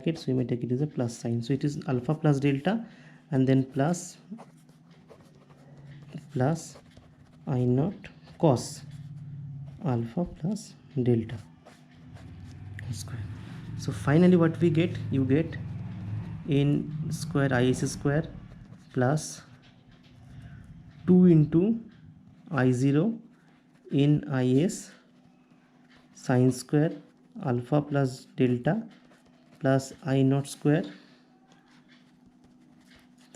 so you may take it as a plus sign. So it is alpha plus delta and then plus I naught cos alpha plus delta square. So finally what we get, you get in square is square plus 2 into I0 in is sine square alpha plus delta plus I naught square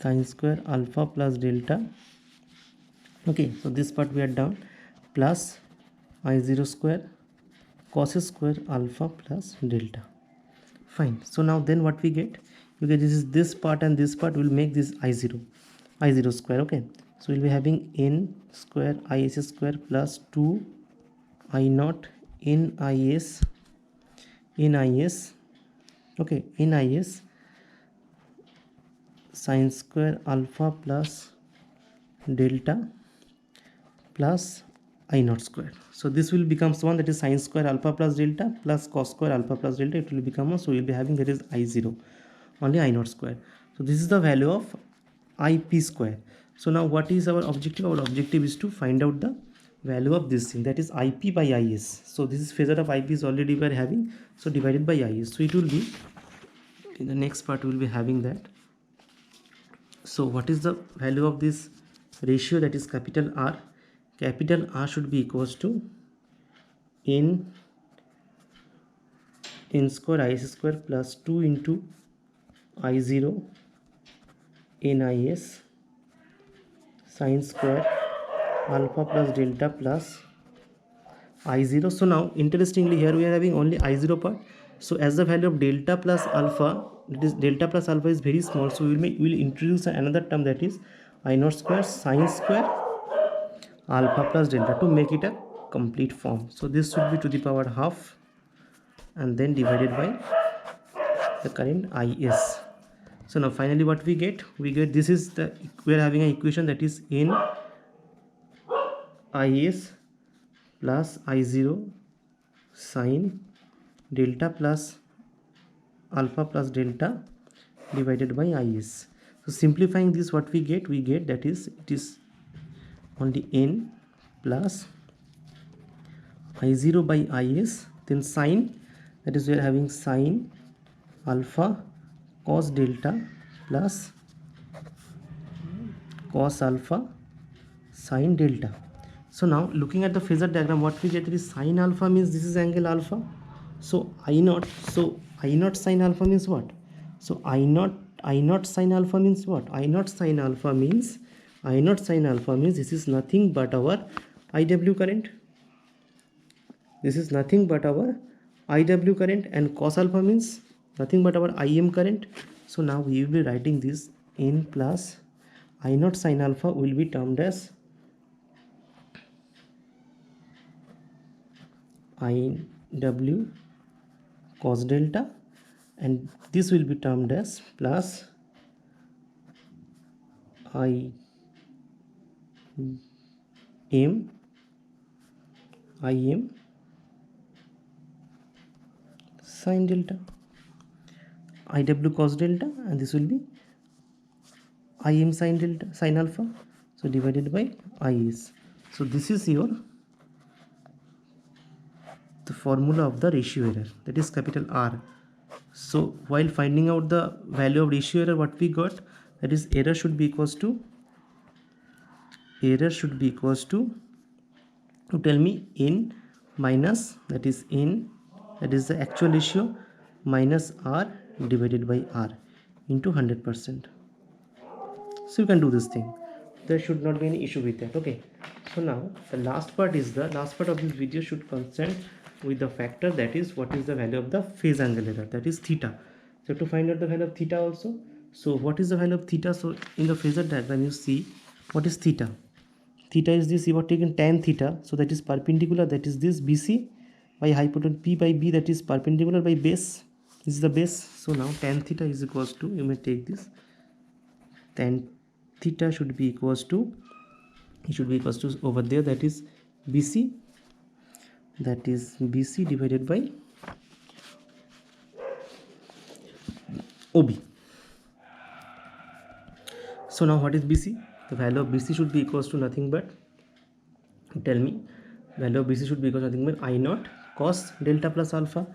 sine square alpha plus delta. Okay, so this part we are done, plus I0 square cos square alpha plus delta. Fine. So now then what we get, you get this part and this part will make this I0 square. Okay, so we'll be having n square is square plus 2 I naught in is okay, in is sine square alpha plus delta plus I naught square. So this will become one, that is sine square alpha plus delta plus cos square alpha plus delta. It will become one, so we will be having that is I0 only I naught square. So this is the value of IP square. So now what is our objective? Our objective is to find out the value of this thing, that is IP by IS. So this is phasor of IP is already we are having, so divided by IS. So it will be, in the next part we will be having that. So what is the value of this ratio, that is capital R? Capital R should be equals to n square is square plus 2 into I0 in is sine square alpha plus delta plus I0. So now interestingly here we are having only I0 part. So as the value of delta plus alpha, it is delta plus alpha is very small, so we will introduce another term, that is I naught square sine square alpha plus delta to make it a complete form. So this should be to the power half and then divided by the current is. So now finally what we get, this is the, we are having an equation, that is n is plus I0 sine delta plus alpha plus delta divided by is. So simplifying this, what we get, that is, it is only n plus I0 by is, then sine, that is we are having sine alpha cos delta plus cos alpha sine delta. So now looking at the phasor diagram, what we get is sine alpha means this is angle alpha. So I naught sine alpha means what? So I naught sine alpha means what? I naught sine alpha means this is nothing but our IW current. This is nothing but our IW current, and cos alpha means nothing but our IM current. So now we will be writing this n plus I naught sine alpha will be termed as IW cos delta, and this will be termed as plus IM sine delta, IW cos delta, and this will be IM sine delta, sine alpha, so divided by IS. So this is your the formula of the ratio error, that is capital R. So while finding out the value of ratio error, what we got, that is error should be equals to tell me n minus, that is the actual ratio minus R divided by R into 100%. So you can do this thing, there should not be any issue with that. Okay, so now the last part of this video should concern with the factor, that is what is the value of the phase angle error, that is theta. So to find out the value of theta also, so what is the value of theta? So in the phasor diagram you see what is theta. Theta is this, you have taken tan theta, so that is perpendicular, that is this BC by hypotenuse, P by B, that is perpendicular by base, this is the base. So now tan theta is equals to, you may take this, tan theta should be equals to, over there, that is BC divided by OB. So now what is BC? The value of BC should be equals to nothing but, tell me, value of BC should be equals to nothing but I naught cos delta plus alpha.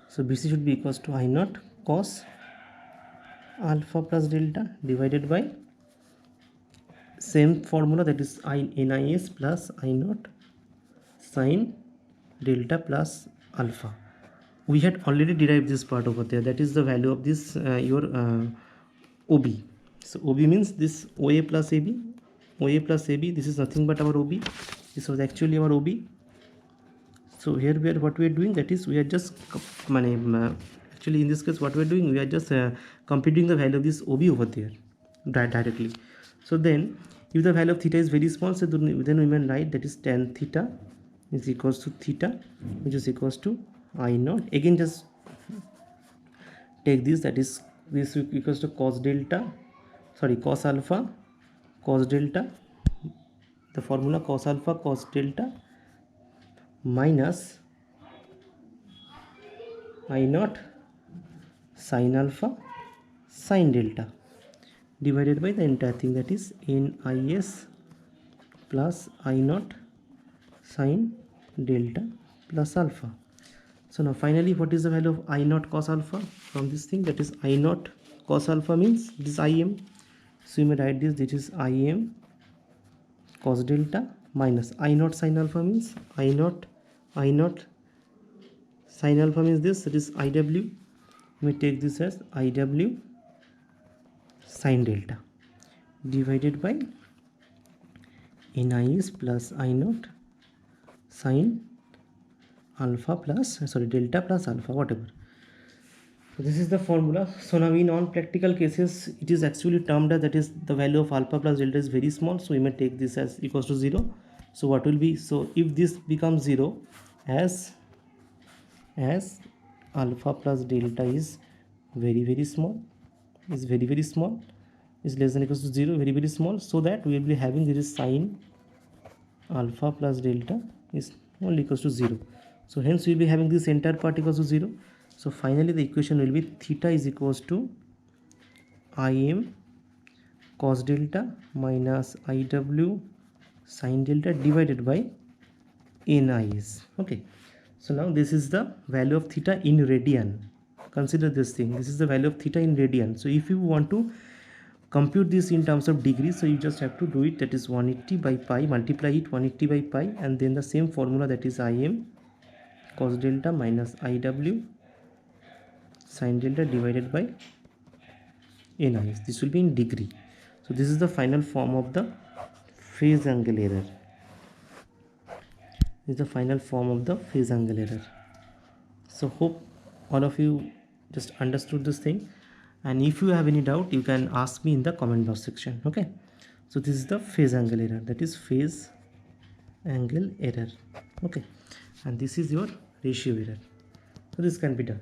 So BC should be equals to I naught cos alpha plus delta divided by same formula, that is NIS plus I naught sine delta plus alpha. We had already derived this part over there, that is the value of this your OB. So OB means this OA plus AB, OA plus AB, this is nothing but our OB. This was actually our OB. So here we are, what we are doing, that is we are just actually in this case what we are doing, we are just computing the value of this OB over there directly. So then if the value of theta is very small, so then we may write that is tan theta is equals to theta, which is equals to I naught. Again just take this, that is this equals to cos delta, sorry, cos alpha cos delta, the formula cos alpha cos delta minus I naught sin alpha sin delta divided by the entire thing, that is NIS plus I naught sin delta plus alpha. So now finally what is the value of I naught cos alpha from this thing, that is I naught cos alpha means this IM. So you may write this is IM cos delta minus I naught sin alpha means I naught sin alpha means this, that is IW. We take this as IW sin delta divided by NIS plus I naught sin alpha plus, sorry, delta plus alpha, whatever. So this is the formula. So now in non-practical cases it is actually termed as, that is the value of alpha plus delta is very small, so we may take this as equals to 0. So what will be, so if this becomes 0, as alpha plus delta is very small, is very small, is less than or equals to 0, very small, so that we will be having this is sin alpha plus delta is only equals to 0. So hence we will be having this entire part equals to 0. So finally the equation will be theta is equals to Im cos delta minus IW sin delta divided by NIS. Okay, so now this is the value of theta in radian. Consider this thing, this is the value of theta in radian. So if you want to compute this in terms of degrees, so you just have to do it, that is 180 by pi, multiply it 180 by pi, and then the same formula, that is Im cos delta minus IW sin delta divided by NIS. This will be in degree. So this is the final form of the phase angle error. This is the final form of the phase angle error. So hope all of you just understood this thing, and if you have any doubt you can ask me in the comment box section. Okay, so this is the phase angle error, that is phase angle error. Okay, and this is your ratio error. So this can be done.